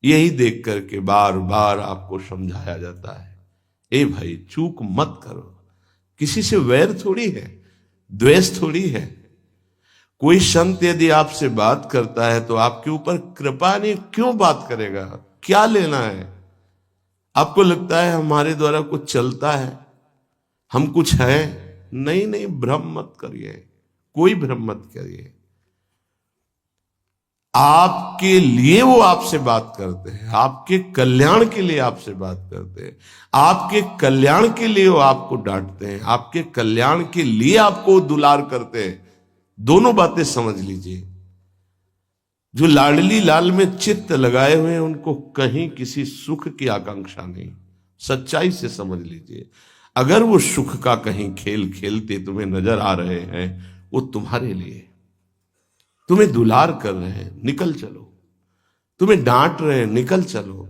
यही देख करके बार बार आपको समझाया जाता है, ए भाई चूक मत करो। किसी से वैर थोड़ी है, द्वेष थोड़ी है। कोई संत यदि आपसे बात करता है तो आपके ऊपर कृपा नहीं, क्यों बात करेगा? क्या लेना है? आपको लगता है हमारे द्वारा कुछ चलता है, हम कुछ है? नहीं नहीं, भ्रम मत करिए, कोई भ्रम मत करिए। आपके लिए वो आपसे बात करते हैं, आपके कल्याण के लिए आपसे बात करते हैं, आपके कल्याण के लिए वो आपको डांटते हैं, आपके कल्याण के लिए आपको दुलार करते हैं। दोनों बातें समझ लीजिए। जो लाडली लाल में चित्त लगाए हुए हैं उनको कहीं किसी सुख की आकांक्षा नहीं। सच्चाई से समझ लीजिए। अगर वो सुख का कहीं खेल खेलते तुम्हें नजर आ रहे हैं, वो तुम्हारे लिए, तुम्हें दुलार कर रहे हैं, निकल चलो। तुम्हें डांट रहे हैं, निकल चलो।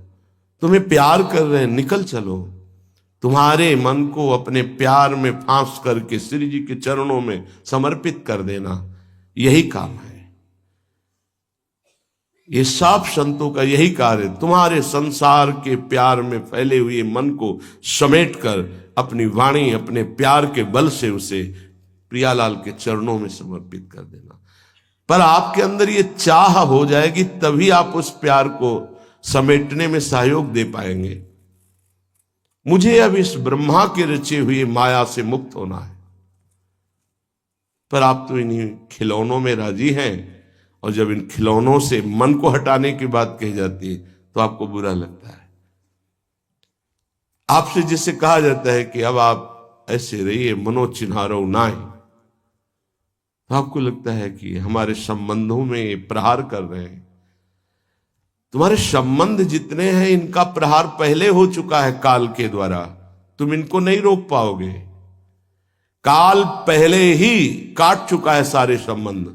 तुम्हें प्यार कर रहे हैं, निकल चलो। तुम्हारे मन को अपने प्यार में फांस करके श्री जी के चरणों में समर्पित कर देना, यही काम है। ये सब संतों का यही कार्य है। तुम्हारे संसार के प्यार में फैले हुए मन को समेटकर अपनी वाणी, अपने प्यार के बल से उसे प्रियालाल के चरणों में समर्पित कर देना। पर आपके अंदर ये चाह हो जाएगी, तभी आप उस प्यार को समेटने में सहयोग दे पाएंगे। मुझे अब इस ब्रह्मा के रचे हुए माया से मुक्त होना है, पर आप तो इन्हीं खिलौनों में राजी हैं। और जब इन खिलौनों से मन को हटाने की बात कही जाती है तो आपको बुरा लगता है। आपसे जिसे कहा जाता है कि अब आप ऐसे रहिए, मनो चिन्हारो नाय, तो आपको लगता है कि हमारे संबंधों में प्रहार कर रहे हैं। तुम्हारे संबंध जितने हैं इनका प्रहार पहले हो चुका है काल के द्वारा, तुम इनको नहीं रोक पाओगे। काल पहले ही काट चुका है सारे संबंध।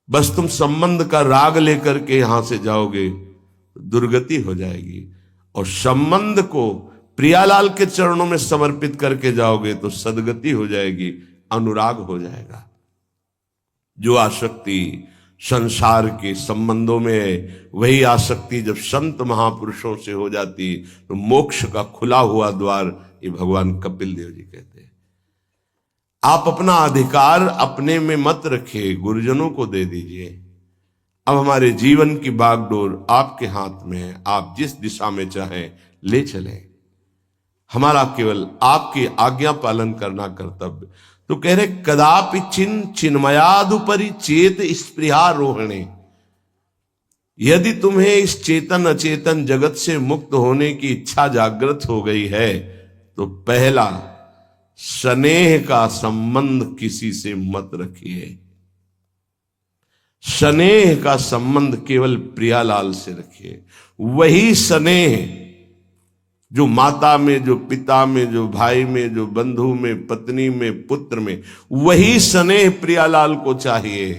बस तुम संबंध का राग लेकर के यहां से जाओगे, दुर्गति हो जाएगी। और संबंध को प्रियालाल के चरणों में समर्पित करके जाओगे तो सदगति हो जाएगी, अनुराग हो जाएगा। जो आसक्ति संसार के संबंधों में है, वही आसक्ति जब संत महापुरुषों से हो जाती तो मोक्ष का खुला हुआ द्वार, ये भगवान कपिल देव जी कहते हैं। आप अपना अधिकार अपने में मत रखिए, गुरुजनों को दे दीजिए। अब हमारे जीवन की बागडोर आपके हाथ में है, आप जिस दिशा में चाहें ले चलें। हमारा केवल आपकी आज्ञा पालन करना कर्तव्य। तो कह रहे कदापि चिन्मयादुपरि चेत स्पृहा रोहिणे। यदि तुम्हें इस चेतन अचेतन जगत से मुक्त होने की इच्छा जागृत हो गई है तो पहला, स्नेह का संबंध किसी से मत रखिए। स्नेह का संबंध केवल प्रियालाल से रखिए। वही स्नेह जो माता में, जो पिता में, जो भाई में, जो बंधु में, पत्नी में, पुत्र में, वही स्नेह प्रियालाल को चाहिए।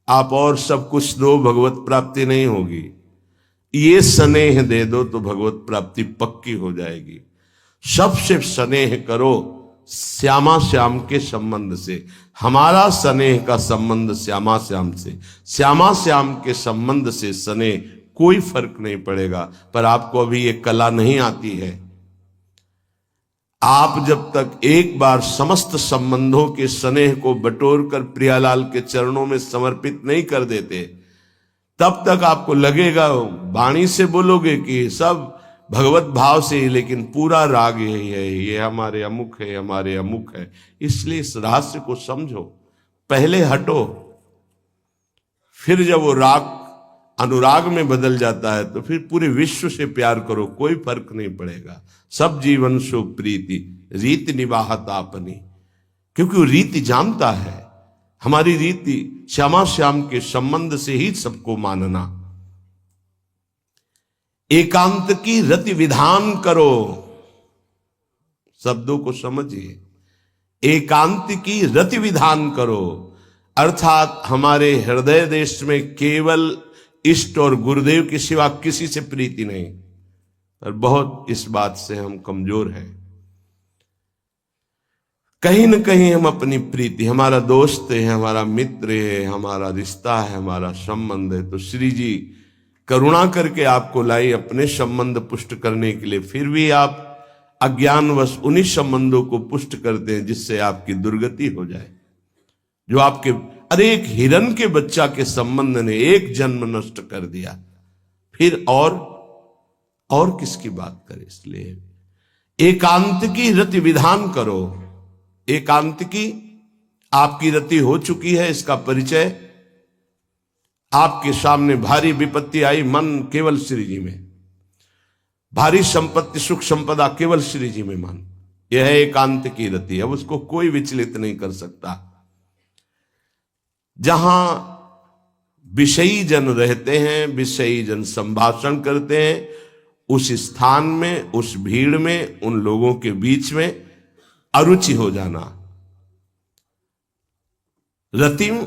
आप और सब कुछ दो, भगवत प्राप्ति नहीं होगी। ये स्नेह दे दो तो भगवत प्राप्ति पक्की हो जाएगी। सबसे स्नेह करो श्यामा श्याम के संबंध से। हमारा स्नेह का संबंध श्यामा श्याम से, श्यामा श्याम के संबंध से स्नेह कोई फर्क नहीं पड़ेगा। पर आपको अभी ये कला नहीं आती है। आप जब तक एक बार समस्त संबंधों के स्नेह को बटोर कर प्रियालाल के चरणों में समर्पित नहीं कर देते, तब तक आपको लगेगा, वाणी से बोलोगे कि सब भगवत भाव से, लेकिन पूरा राग यही है, ये हमारे अमुक है, हमारे अमुक है। इसलिए इस रहस्य को समझो, पहले हटो, फिर जब वो राग अनुराग में बदल जाता है तो फिर पूरे विश्व से प्यार करो, कोई फर्क नहीं पड़ेगा। सब जीवन सो प्रीति रीति निवाहत आपनी, क्योंकि वो रीति जानता है। हमारी रीति श्यामा श्याम के संबंध से ही सबको मानना। एकांत की रति विधान करो, शब्दों को समझिए। एकांत की रति विधान करो, अर्थात हमारे हृदय देश में केवल इष्ट और गुरुदेव के सिवा किसी से प्रीति नहीं। पर बहुत इस बात से हम कमजोर हैं। कहीं न कहीं हम अपनी प्रीति, हमारा दोस्त है, हमारा मित्र है, हमारा रिश्ता है, हमारा संबंध है, तो श्री जी करुणा करके आपको लाई अपने संबंध पुष्ट करने के लिए, फिर भी आप अज्ञानवश उन्हीं संबंधों को पुष्ट करते हैं जिससे आपकी दुर्गति हो जाए। जो आपके, अरे एक हिरन के बच्चा के संबंध ने एक जन्म नष्ट कर दिया, फिर और किसकी बात करें। इसलिए एकांत की रति विधान करो। एकांत की आपकी रति हो चुकी है, इसका परिचय आपके सामने भारी विपत्ति आई, मन केवल श्री जी में, भारी संपत्ति सुख संपदा केवल श्री जी में मन, यह है एकांत की रति। अब उसको कोई विचलित नहीं कर सकता। जहां विषयी जन रहते हैं, विषयी जन संभाषण करते हैं, उस स्थान में, उस भीड़ में, उन लोगों के बीच में अरुचि हो जाना। रतिम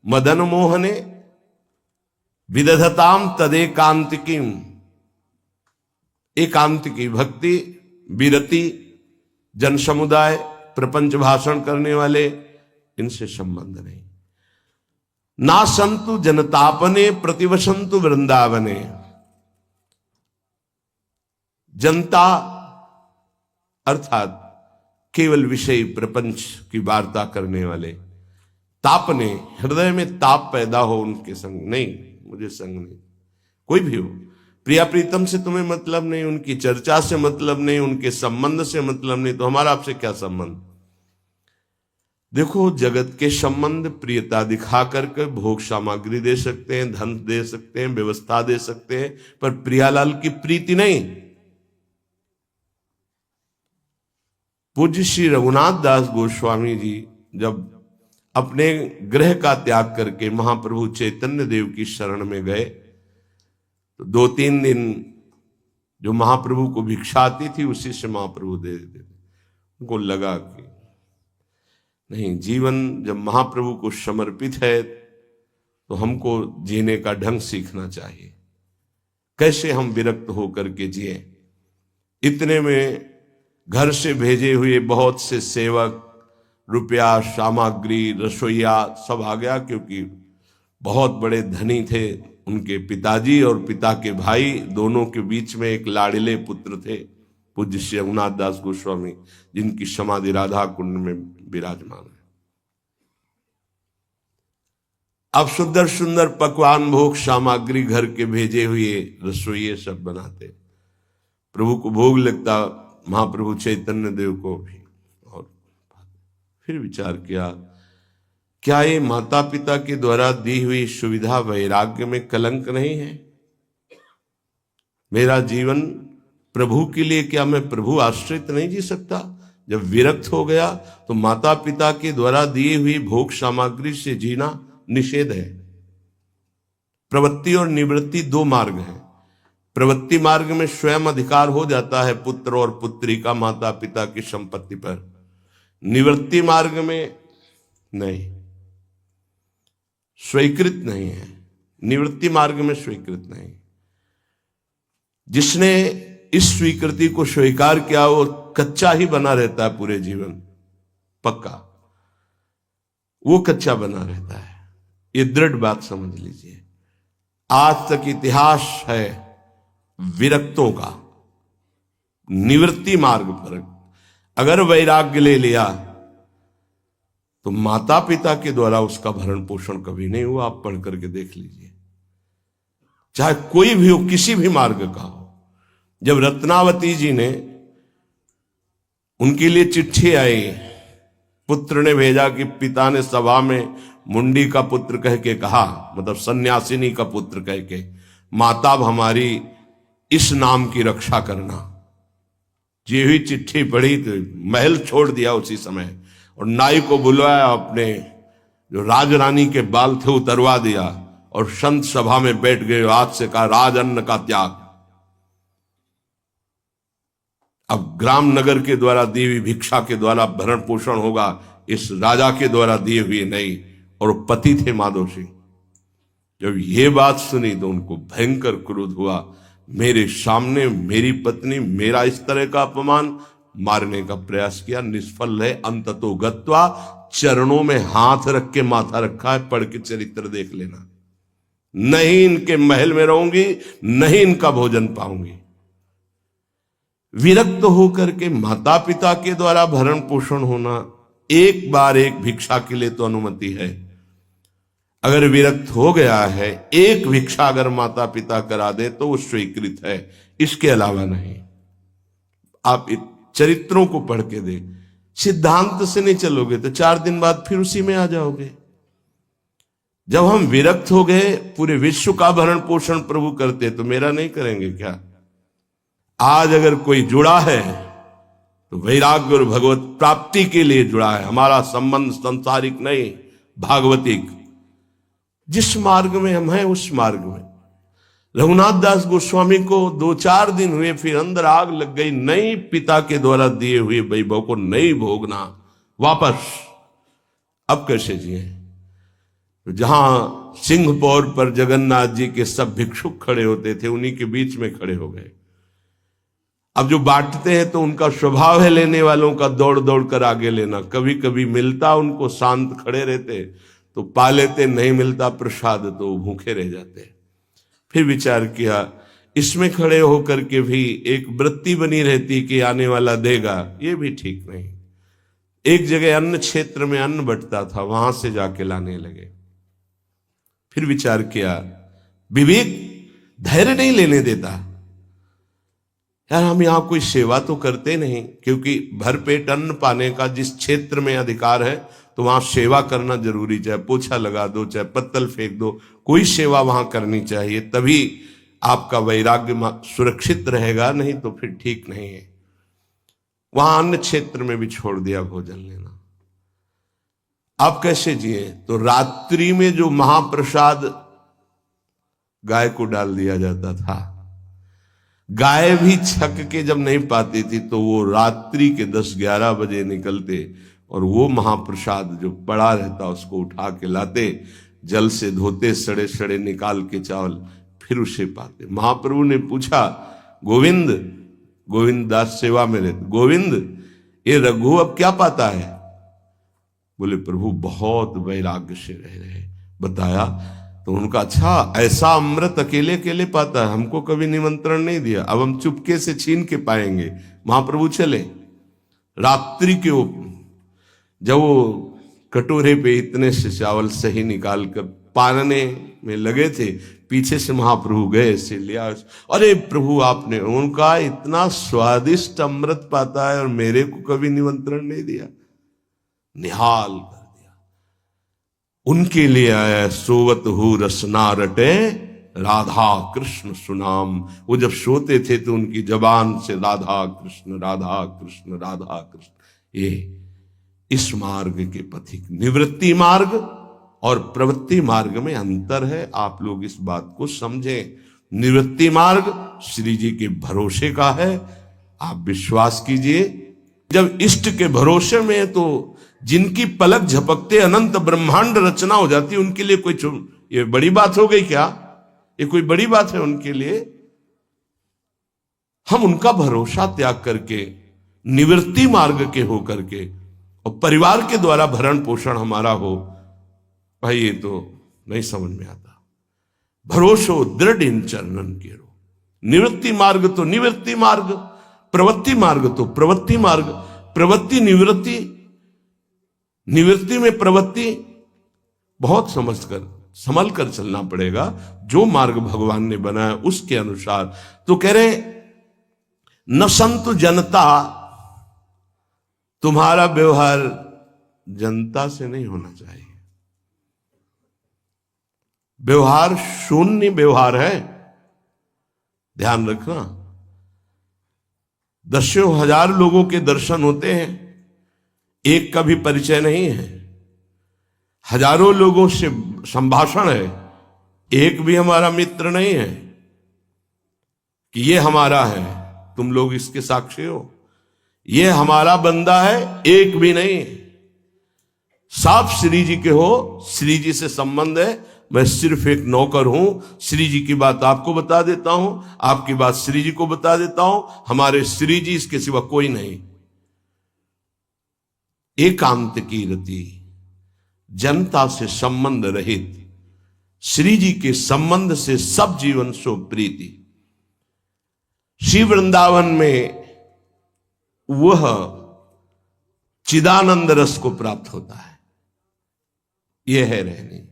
मदन मोहने विदधताम तदेकांतिकीम। एकांत की भक्ति, विरति, जन समुदाय, प्रपंच भाषण करने वाले, इनसे संबंध नहीं। ना संतु जनतापने प्रतिवसंतु वृंदावने। जनता अर्थात केवल विषय प्रपंच की वार्ता करने वाले, तापने, हृदय में ताप पैदा हो उनके संग नहीं, मुझे संग नहीं, कोई भी हो, प्रिया प्रीतम से तुम्हें मतलब नहीं, उनकी चर्चा से मतलब नहीं, उनके संबंध से मतलब नहीं, तो हमारा आपसे क्या संबंध। देखो, जगत के संबंध प्रियता दिखा करके भोग सामग्री दे सकते हैं, धन दे सकते हैं, व्यवस्था दे सकते हैं, पर प्रियालाल की प्रीति नहीं। पूज्य श्री रघुनाथ दास गोस्वामी जी जब अपने गृह का त्याग करके महाप्रभु चैतन्य देव की शरण में गए, तो 2-3 दिन जो महाप्रभु को भिक्षा आती थी उसी से महाप्रभु दे देते थे। उनको लगा कि नहीं, जीवन जब महाप्रभु को समर्पित है तो हमको जीने का ढंग सीखना चाहिए, कैसे हम विरक्त होकर के जिए। इतने में घर से भेजे हुए बहुत से सेवक, रुपया, सामग्री, रसोईया सब आ गया, क्योंकि बहुत बड़े धनी थे उनके पिताजी, और पिता के भाई दोनों के बीच में एक लाड़िले पुत्र थे पूज्य श्री रघुनाथ दास गोस्वामी, जिनकी समाधि राधा कुंड में विराजमान है। अब सुंदर सुंदर पकवान, भोग सामग्री घर के भेजे हुए रसोइये सब बनाते, प्रभु को भोग लगता, महाप्रभु चैतन्य देव को भी। और फिर विचार किया, क्या ये माता पिता के द्वारा दी हुई सुविधा वैराग्य में कलंक नहीं है? मेरा जीवन प्रभु के लिए, क्या मैं प्रभु आश्रित नहीं जी सकता? जब विरक्त हो गया तो माता पिता के द्वारा दी हुई भोग सामग्री से जीना निषेध है। प्रवृत्ति और निवृत्ति 2 मार्ग हैं। प्रवृत्ति मार्ग में स्वयं अधिकार हो जाता है पुत्र और पुत्री का माता पिता की संपत्ति पर, निवृत्ति मार्ग में नहीं, स्वीकृत नहीं है। निवृत्ति मार्ग में स्वीकृत नहीं। जिसने इस स्वीकृति को स्वीकार किया वो कच्चा ही बना रहता है पूरे जीवन, पक्का वो कच्चा बना रहता है। ये दृढ़ बात समझ लीजिए। आज तक इतिहास है विरक्तों का। निवृत्ति मार्ग पर अगर वैराग्य ले लिया तो माता पिता के द्वारा उसका भरण पोषण कभी नहीं हुआ। आप पढ़ करके देख लीजिए, चाहे कोई भी हो, किसी भी मार्ग का हो। जब रत्नावती जी ने, उनके लिए चिट्ठी आई, पुत्र ने भेजा कि पिता ने सभा में मुंडी का पुत्र कह के कहा, मतलब सन्यासिनी का पुत्र कह के, माता हमारी इस नाम की रक्षा करना। ये हुई चिट्ठी पढ़ी तो महल छोड़ दिया उसी समय, और नाई को बुलवाया, अपने जो राजरानी के बाल थे उतरवा दिया, और संत सभा में बैठ गए। आज से कहा राज अन्न का त्याग। अब ग्राम नगर के द्वारा दी हुई भिक्षा के द्वारा भरण पोषण होगा, इस राजा के द्वारा दिए हुए नहीं। और पति थे माधव सिंह। जब ये बात सुनी तो उनको भयंकर क्रोध हुआ। मेरे सामने मेरी पत्नी, मेरा इस तरह का अपमान, मारने का प्रयास किया, निष्फल है। अंततो गत्वा, चरणों में हाथ रख के माथा रखा है, पढ़ के चरित्र देख लेना। नहीं इनके महल में रहूंगी, नहीं इनका भोजन पाऊंगी। विरक्त होकर के माता पिता के द्वारा भरण पोषण होना एक बार एक भिक्षा के लिए तो अनुमति है। अगर विरक्त हो गया है, एक भिक्षा अगर माता पिता करा दे तो वो स्वीकृत है, इसके अलावा नहीं। आप चरित्रों को पढ़ के दे, सिद्धांत से नहीं चलोगे तो 4 दिन बाद फिर उसी में आ जाओगे। जब हम विरक्त हो गए, पूरे विश्व का भरण पोषण प्रभु करते, तो मेरा नहीं करेंगे क्या? आज अगर कोई जुड़ा है तो वैराग्य और भगवत प्राप्ति के लिए जुड़ा है। हमारा संबंध संसारिक नहीं, भागवतिक। जिस मार्ग में हम हैं उस मार्ग में। रघुनाथ दास गोस्वामी को 2-4 दिन हुए, फिर अंदर आग लग गई, नहीं पिता के द्वारा दिए हुए वैभव को नहीं भोगना, वापस। अब कैसे जिए? जहां सिंहपौर पर जगन्नाथ जी के सब भिक्षुक खड़े होते थे, उन्हीं के बीच में खड़े हो गए। अब जो बांटते हैं तो उनका स्वभाव है लेने वालों का दौड़ दौड़ कर आगे लेना। कभी कभी मिलता, उनको शांत खड़े रहते तो पा लेते, नहीं मिलता प्रसाद तो भूखे रह जाते। फिर विचार किया, इसमें खड़े होकर के भी एक वृत्ति बनी रहती कि आने वाला देगा, ये भी ठीक नहीं। एक जगह अन्न क्षेत्र में अन्न बंटता था, वहां से जाके लाने लगे। फिर विचार किया, विवेक धैर्य नहीं लेने देता। यार हम यहां कोई सेवा तो करते नहीं, क्योंकि भरपेट अन्न पाने का जिस क्षेत्र में अधिकार है तो वहां सेवा करना जरूरी। चाहे पोछा लगा दो, चाहे पत्तल फेंक दो, कोई सेवा वहां करनी चाहिए, तभी आपका वैराग्य सुरक्षित रहेगा, नहीं तो फिर ठीक नहीं है। वहां अन्य क्षेत्र में भी छोड़ दिया भोजन लेना। आप कैसे जिए? तो रात्रि में जो महाप्रसाद गाय को डाल दिया जाता था, गाय भी छक के जब नहीं पाती थी तो वो रात्रि के 10-11 बजे निकलते और वो महाप्रसाद जो पड़ा रहता उसको उठा के लाते, जल से धोते, सड़े सड़े निकाल के चावल, फिर उसे पाते। महाप्रभु ने पूछा, गोविंद, गोविंद दास सेवा में रहते, गोविंद ये रघु अब क्या पाता है? बोले प्रभु बहुत वैराग्य से रह रहे। बताया तो उनका, अच्छा ऐसा अमृत अकेले अकेले पाता है, हमको कभी निमंत्रण नहीं दिया, अब हम चुपके से छीन के पाएंगे। महाप्रभु चले रात्रि के जब वो कटोरे पे इतने से चावल सही निकाल कर पानने में लगे थे, पीछे से महाप्रभु गए, से लिया। अरे प्रभु आपने, उनका इतना स्वादिष्ट अमृत पाता है और मेरे को कभी निमंत्रण नहीं दिया, निहाल कर दिया। उनके लिए आया सोवत हु रसना रटे राधा कृष्ण सुनाम। वो जब सोते थे तो उनकी जबान से राधा कृष्ण राधा कृष्ण राधा कृष्ण। ये इस मार्ग के पथिक। निवृत्ति मार्ग और प्रवृत्ति मार्ग में अंतर है, आप लोग इस बात को समझें। निवृत्ति मार्ग श्री जी के भरोसे का है, आप विश्वास कीजिए। जब इष्ट के भरोसे में है तो जिनकी पलक झपकते अनंत ब्रह्मांड रचना हो जाती, उनके लिए कोई ये बड़ी बात हो गई क्या? ये कोई बड़ी बात है उनके लिए? हम उनका भरोसा त्याग करके निवृत्ति मार्ग के हो करके और परिवार के द्वारा भरण पोषण हमारा हो, भाई ये तो नहीं समझ में आता। भरोसो दृढ़ इन चरणन केरो। निवृत्ति मार्ग तो निवृत्ति मार्ग, प्रवृत्ति मार्ग तो प्रवृत्ति मार्ग। प्रवृत्ति निवृत्ति, निवृत्ति में प्रवृत्ति बहुत समझकर संभल कर चलना पड़ेगा। जो मार्ग भगवान ने बनाया उसके अनुसार। तो कह रहे न संत जनता, तुम्हारा व्यवहार जनता से नहीं होना चाहिए। व्यवहार शून्य व्यवहार है, ध्यान रखना। दसियों हजार लोगों के दर्शन होते हैं, एक का भी परिचय नहीं है। हजारों लोगों से संभाषण है, एक भी हमारा मित्र नहीं है कि ये हमारा है, तुम लोग इसके साक्षी हो। ये हमारा बंदा है, एक भी नहीं। साफ श्री जी के हो, श्री जी से संबंध है, मैं सिर्फ एक नौकर हूं। श्री जी की बात आपको बता देता हूं, आपकी बात श्री जी को बता देता हूं। हमारे श्री जी, इसके सिवा कोई नहीं। एकांत की रति, जनता से संबंध रहित, श्री जी के संबंध से सब जीवन सो प्रीति। श्री वृंदावन में वह चिदानंद रस को प्राप्त होता है। यह है रहनी।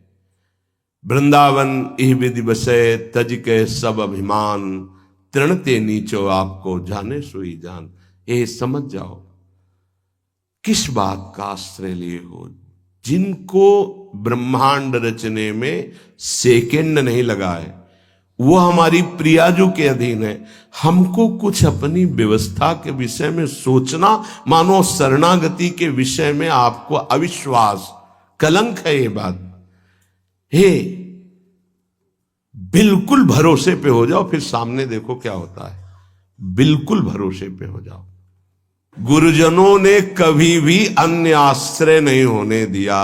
वृंदावन इह विधि बसे तज के सब अभिमान, तृणते नीचो आपको जाने सोई जान। ये समझ जाओ किस बात का आश्रय लिए हो। जिनको ब्रह्मांड रचने में सेकेंड नहीं लगा है, वो हमारी प्रियाजू के अधीन है। हमको कुछ अपनी व्यवस्था के विषय में सोचना, मानो शरणागति के विषय में आपको अविश्वास, कलंक है ये बात। हे, बिल्कुल भरोसे पे हो जाओ, फिर सामने देखो क्या होता है। बिल्कुल भरोसे पे हो जाओ। गुरुजनों ने कभी भी अन्य आश्रय नहीं होने दिया,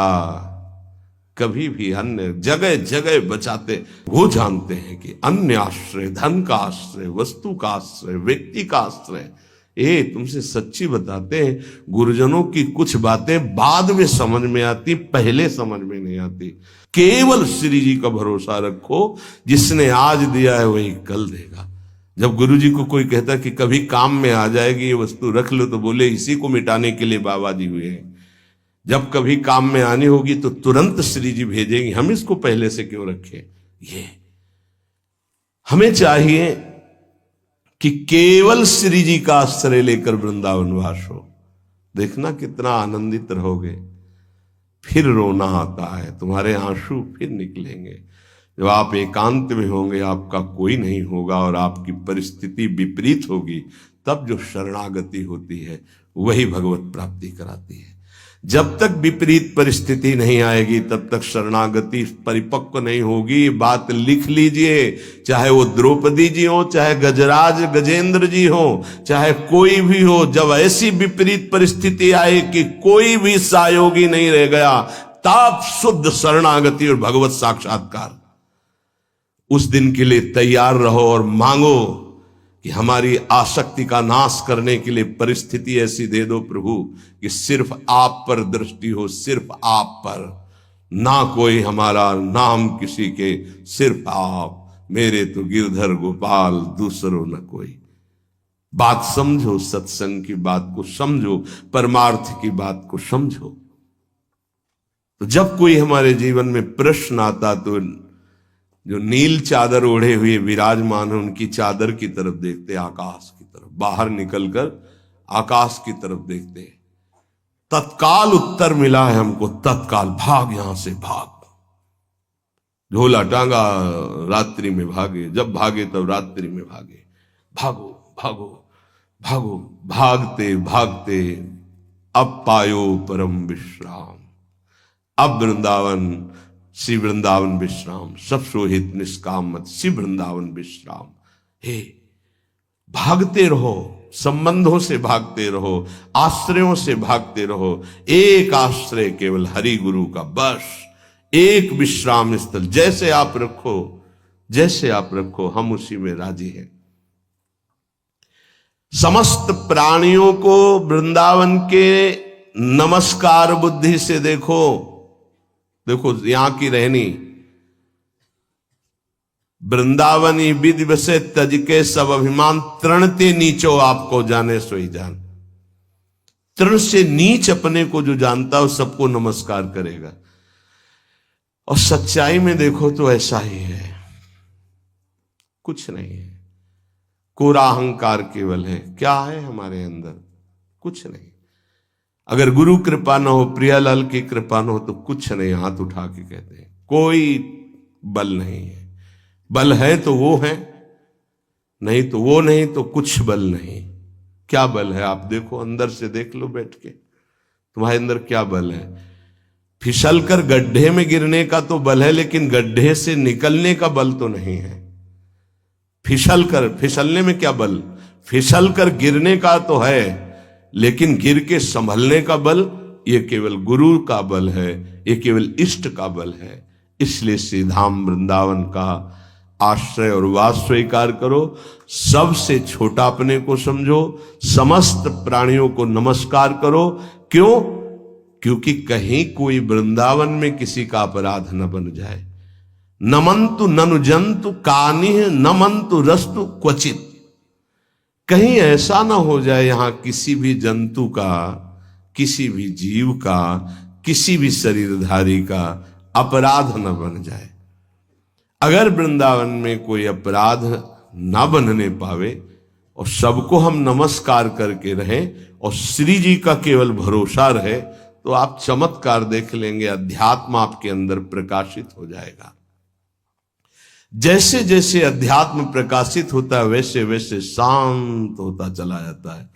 कभी भी अन्य जगह जगह बचाते। वो जानते हैं कि अन्य आश्रय, धन का आश्रय, वस्तु का आश्रय, व्यक्ति का आश्रय, ये तुमसे सच्ची बताते हैं। गुरुजनों की कुछ बातें बाद में समझ में आती, पहले समझ में नहीं आती। केवल श्री जी का भरोसा रखो, जिसने आज दिया है वही कल देगा। जब गुरु जी को कोई कहता कि कभी काम में आ जाएगी ये वस्तु, रख लो, तो बोले इसी को मिटाने के लिए बाबा जी हुए हैं। जब कभी काम में आनी होगी तो तुरंत श्री जी भेजेंगे, हम इसको पहले से क्यों रखें। ये हमें चाहिए कि केवल श्री जी का आश्रय लेकर वृंदावन वास हो। देखना कितना आनंदित रहोगे। फिर रोना आता है, तुम्हारे आंसू फिर निकलेंगे। जब आप एकांत में होंगे, आपका कोई नहीं होगा और आपकी परिस्थिति विपरीत होगी, तब जो शरणागति होती है वही भगवत प्राप्ति कराती है। जब तक विपरीत परिस्थिति नहीं आएगी तब तक शरणागति परिपक्व नहीं होगी। बात लिख लीजिए, चाहे वो द्रौपदी जी हो, चाहे गजराज गजेंद्र जी हो, चाहे कोई भी हो। जब ऐसी विपरीत परिस्थिति आए कि कोई भी सहयोगी नहीं रह गया, तब शुद्ध शरणागति और भगवत साक्षात्कार। उस दिन के लिए तैयार रहो और मांगो कि हमारी आसक्ति का नाश करने के लिए परिस्थिति ऐसी दे दो प्रभु कि सिर्फ आप पर दृष्टि हो, सिर्फ आप पर, ना कोई हमारा, ना हम किसी के, सिर्फ आप। मेरे तो गिरधर गोपाल, दूसरों न कोई। बात समझो, सत्संग की बात को समझो, परमार्थ की बात को समझो। तो जब कोई हमारे जीवन में प्रश्न आता तो जो नील चादर ओढ़े हुए विराजमान है, उनकी चादर की तरफ देखते, आकाश की तरफ। बाहर निकलकर आकाश की तरफ देखते। तत्काल उत्तर मिला है हमको, तत्काल भाग, यहां से भाग। झोला टांगा, रात्रि में भागे, जब भागे तब रात्रि में भागे। भागो भागो भागो, भागते भागते अब पायो परम विश्राम। अब वृंदावन, श्री वृंदावन विश्राम, सब सोहित निष्काम मत, श्री वृंदावन विश्राम। हे, भागते रहो, संबंधों से भागते रहो, आश्रयों से भागते रहो। एक आश्रय केवल हरि गुरु का, बस एक विश्राम स्थल। जैसे आप रखो, जैसे आप रखो, हम उसी में राजी हैं। समस्त प्राणियों को वृंदावन के नमस्कार बुद्धि से देखो। देखो यहां की रहनी, वृंदावनी विधि बसे तज के सब अभिमान, तृणते नीचो आपको जाने सोई जान। तृण से नीच अपने को जो जानता है सबको नमस्कार करेगा। और सच्चाई में देखो तो ऐसा ही है, कुछ नहीं है। कोरा अहंकार केवल है। क्या है हमारे अंदर? कुछ नहीं। अगर गुरु कृपा न हो, प्रियालाल की कृपा न हो, तो कुछ नहीं। हाथ उठा के कहते हैं कोई बल नहीं है। बल है तो वो है, नहीं तो वो नहीं, तो कुछ बल नहीं। क्या बल है? आप देखो, अंदर से देख लो बैठ के, तुम्हारे अंदर क्या बल है। फिसल कर गड्ढे में गिरने का तो बल है, लेकिन गड्ढे से निकलने का बल तो नहीं है। फिसलने में क्या बल? फिसल कर गिरने का तो है, लेकिन गिर के संभलने का बल ये केवल गुरु का बल है, ये केवल इष्ट का बल है। इसलिए श्री धाम वृंदावन का आश्रय और वास स्वीकार करो। सबसे छोटा अपने को समझो, समस्त प्राणियों को नमस्कार करो। क्यों? क्योंकि कहीं कोई वृंदावन में किसी का अपराध न बन जाए। नमंतु ननु जंतु कानिह नमंतु रस्तु क्वचित। कहीं ऐसा ना हो जाए यहां किसी भी जंतु का, किसी भी जीव का, किसी भी शरीरधारी का अपराध न बन जाए। अगर वृंदावन में कोई अपराध ना बनने पावे और सबको हम नमस्कार करके रहें और श्री जी का केवल भरोसा रहे, तो आप चमत्कार देख लेंगे, अध्यात्म आपके अंदर प्रकाशित हो जाएगा। जैसे जैसे अध्यात्म प्रकाशित होता है वैसे वैसे शांत होता चला जाता है,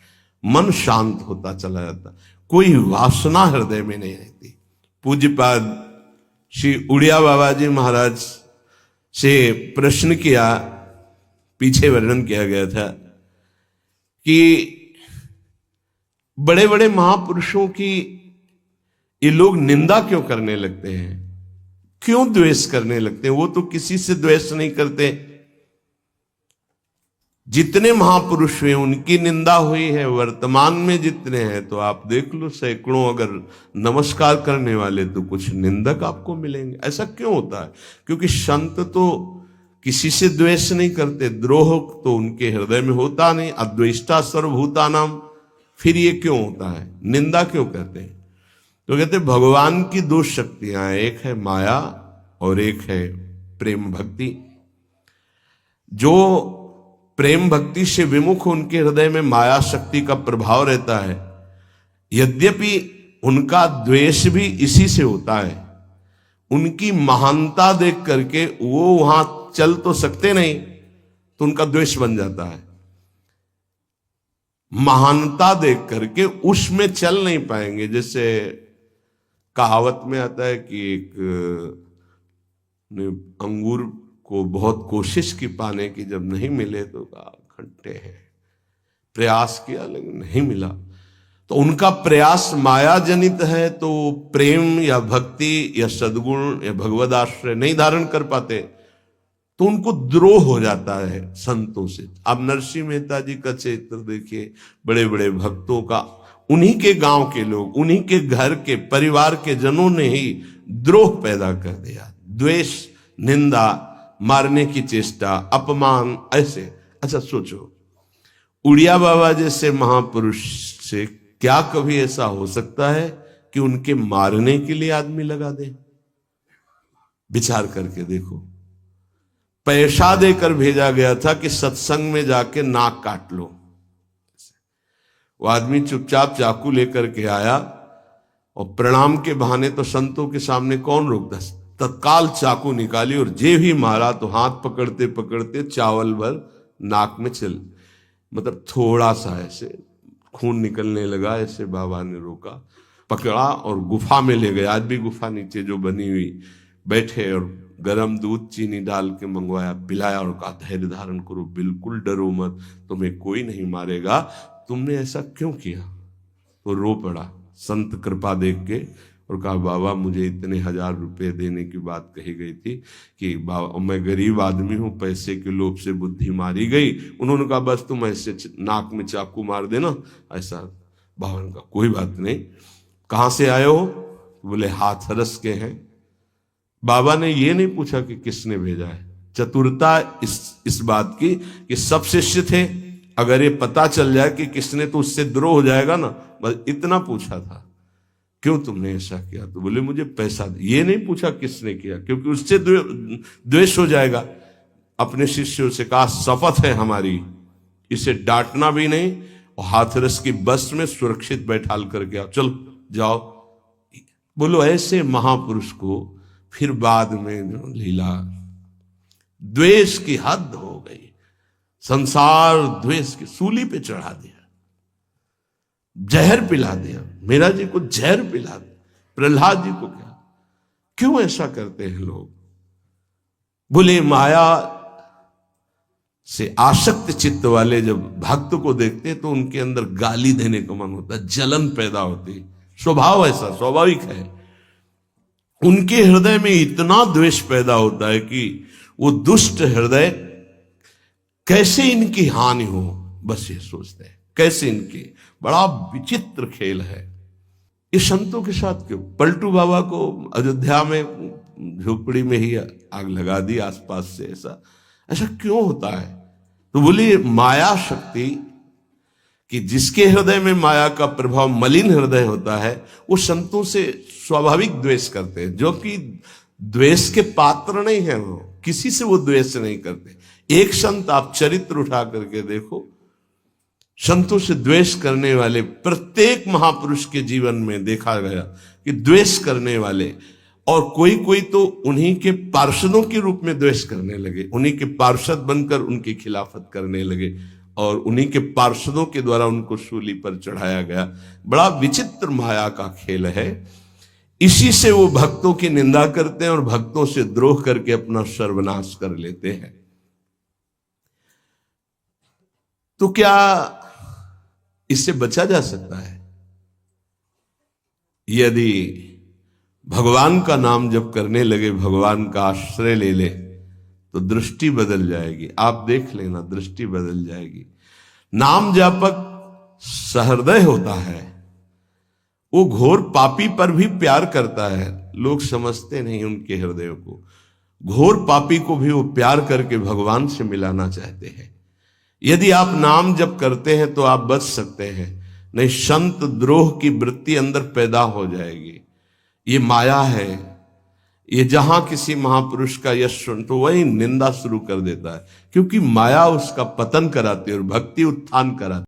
मन शांत होता चला जाता है, कोई वासना हृदय में नहीं रहती। पूज्यपाद श्री उड़िया बाबा जी महाराज से प्रश्न किया, पीछे वर्णन किया गया था कि बड़े बड़े महापुरुषों की ये लोग निंदा क्यों करने लगते हैं, क्यों द्वेष करने लगते हैं? वो तो किसी से द्वेष नहीं करते। जितने महापुरुष हुए उनकी निंदा हुई है, वर्तमान में जितने हैं तो आप देख लो सैकड़ों अगर नमस्कार करने वाले तो कुछ निंदक आपको मिलेंगे। ऐसा क्यों होता है? क्योंकि संत तो किसी से द्वेष नहीं करते, द्रोह तो उनके हृदय में होता नहीं, अद्वेष्टा सर्वभूतानाम। फिर ये क्यों होता है, निंदा क्यों कहते हैं? तो कहते भगवान की दो शक्तियां हैं, एक है माया और एक है प्रेम भक्ति। जो प्रेम भक्ति से विमुख उनके हृदय में माया शक्ति का प्रभाव रहता है, यद्यपि उनका द्वेष भी इसी से होता है। उनकी महानता देख करके वो वहां चल तो सकते नहीं, तो उनका द्वेष बन जाता है। महानता देख करके उसमें चल नहीं पाएंगे। जैसे कहावत में आता है कि एक अंगूर को बहुत कोशिश की पाने की, जब नहीं मिले तो कहा खट्टे हैं, प्रयास किया लेकिन नहीं मिला। तो उनका प्रयास माया जनित है, तो प्रेम या भक्ति या सद्गुण या भगवद आश्रय नहीं धारण कर पाते, तो उनको द्रोह हो जाता है संतों से। अब नरसिंह मेहता जी का चरित्र देखिए, बड़े बड़े भक्तों का, उन्हीं के गांव के लोग, उन्हीं के घर के परिवार के जनों ने ही द्रोह पैदा कर दिया। द्वेष, निंदा, मारने की चेष्टा, अपमान, ऐसे। अच्छा सोचो, उड़िया बाबा जैसे महापुरुष से क्या कभी ऐसा हो सकता है कि उनके मारने के लिए आदमी लगा दे? विचार करके देखो। पैसा देकर भेजा गया था कि सत्संग में जाके नाक काट लो। वो आदमी चुपचाप चाकू लेकर के आया और प्रणाम के बहाने तो संतों के सामने कौन रोकता, तत्काल चाकू निकाली और जे भी मारा तो हाथ पकड़ते पकड़ते चावल भर नाक में चल, मतलब थोड़ा सा ऐसे खून निकलने लगा। ऐसे बाबा ने रोका, पकड़ा और गुफा में ले गए। आज भी गुफा नीचे जो बनी हुई, बैठे और गरम दूध चीनी डाल के मंगवाया, पिलाया और कहा धैर्य धारण करो, बिल्कुल डरो मत, तुम्हें कोई नहीं मारेगा, तुमने ऐसा क्यों किया? तो रो पड़ा संत कृपा देख के और कहा बाबा मुझे इतने 1000 रुपए देने की बात कही गई थी कि बाबा मैं गरीब आदमी हूं, पैसे के लोभ से बुद्धि मारी गई। उन्होंने कहा बस तुम ऐसे नाक में चाकू मार देना। ऐसा बाबा ने कहा कोई बात नहीं, कहां से आए हो? बोले हाथरस के हैं। बाबा ने ये नहीं पूछा कि किसने भेजा है। चतुरता इस बात की कि सब शिष्य थे, अगर ये पता चल जाए कि किसने, तो उससे द्रोह हो जाएगा ना, बस इतना पूछा था क्यों तुमने ऐसा किया? तो बोले मुझे पैसा दे। ये नहीं पूछा किसने किया, क्योंकि उससे द्वेष हो जाएगा। अपने शिष्यों से कहा शपथ है हमारी, इसे डांटना भी नहीं और हाथरस की बस में सुरक्षित बैठाल करके आओ, चल जाओ। बोलो ऐसे महापुरुष को फिर बाद में लीला, द्वेष की हद हो गई, संसार द्वेष की सूली पे चढ़ा दिया, जहर पिला दिया। मेरा जी को जहर पिला दिया, प्रहलाद जी को क्या? क्यों ऐसा करते हैं लोग? बोले माया से आसक्त चित्त वाले जब भक्त को देखते हैं तो उनके अंदर गाली देने का मन होता है, जलन पैदा होती, स्वभाव ऐसा स्वाभाविक है। उनके हृदय में इतना द्वेष पैदा होता है कि वो दुष्ट हृदय कैसे इनकी हानि हो, बस ये सोचते हैं कैसे इनकी। बड़ा विचित्र खेल है। इस संतों के साथ क्यों? पलटू बाबा को अयोध्या में झोपड़ी में ही आग लगा दी आसपास से। ऐसा ऐसा क्यों होता है? तो बोली माया शक्ति कि जिसके हृदय में माया का प्रभाव, मलिन हृदय होता है, वो संतों से स्वाभाविक द्वेष करते हैं। जो कि द्वेष के पात्र नहीं है, वो किसी से वो द्वेष नहीं करते। एक संत आप चरित्र उठा करके देखो, संतों से द्वेष करने वाले प्रत्येक महापुरुष के जीवन में देखा गया कि द्वेष करने वाले, और कोई कोई तो उन्हीं के पार्षदों के रूप में द्वेष करने लगे, उन्हीं के पार्षद बनकर उनकी खिलाफत करने लगे और उन्हीं के पार्षदों के द्वारा उनको सूली पर चढ़ाया गया। बड़ा विचित्र माया का खेल है। इसी से वो भक्तों की निंदा करते हैं और भक्तों से द्रोह करके अपना सर्वनाश कर लेते हैं। तो क्या इससे बचा जा सकता है? यदि भगवान का नाम जप करने लगे, भगवान का आश्रय ले ले, तो दृष्टि बदल जाएगी। आप देख लेना, दृष्टि बदल जाएगी। नाम जापक सहृदय होता है, वो घोर पापी पर भी प्यार करता है। लोग समझते नहीं उनके हृदय को। घोर पापी को भी वो प्यार करके भगवान से मिलाना चाहते हैं। यदि आप नाम जप करते हैं तो आप बच सकते हैं, नहीं संत द्रोह की वृत्ति अंदर पैदा हो जाएगी। ये माया है। ये जहां किसी महापुरुष का यश सुन तो वही निंदा शुरू कर देता है, क्योंकि माया उसका पतन कराती है और भक्ति उत्थान कराती है।